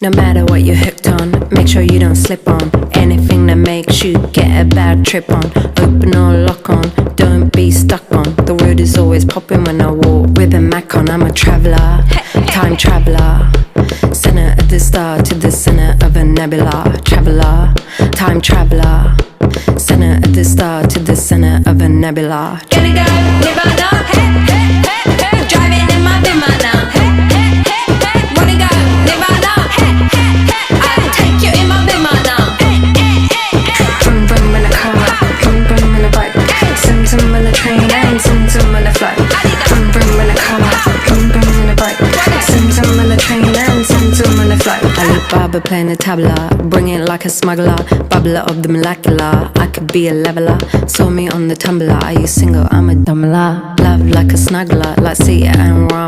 No matter what you're hooked on, make sure you don't slip on anything that makes you get a bad trip on. Open or lock on, don't be stuck on. The road is always popping when I walk with a Mac on. I'm a traveller, time traveller, center of the star to the center of a nebula. Traveller, time traveller, center of the star to the center of a nebula. Gonna go Nirvana, hey, hey, hey, hey. Driving in my Vimana, hey, hey, hey, hey. Wanna go Nirvana, hey, hey, hey, hey. I'll take you in my Vimana, hey, hey, hey, hey. Vroom vroom in a car, vroom vroom in a bike, zoom zoom in a train and zoom zoom in a flight. Vroom vroom in a car, vroom vroom in a bike, zoom zoom in a train and zoom zoom in a flight. Alibaba playing the tabla, bring it like a smuggler, bubbler of the molecular. I could be a leveler, saw me on the tumbler. Are you single? I'm a dumbler. Love like a snuggler, like Sita and Rama.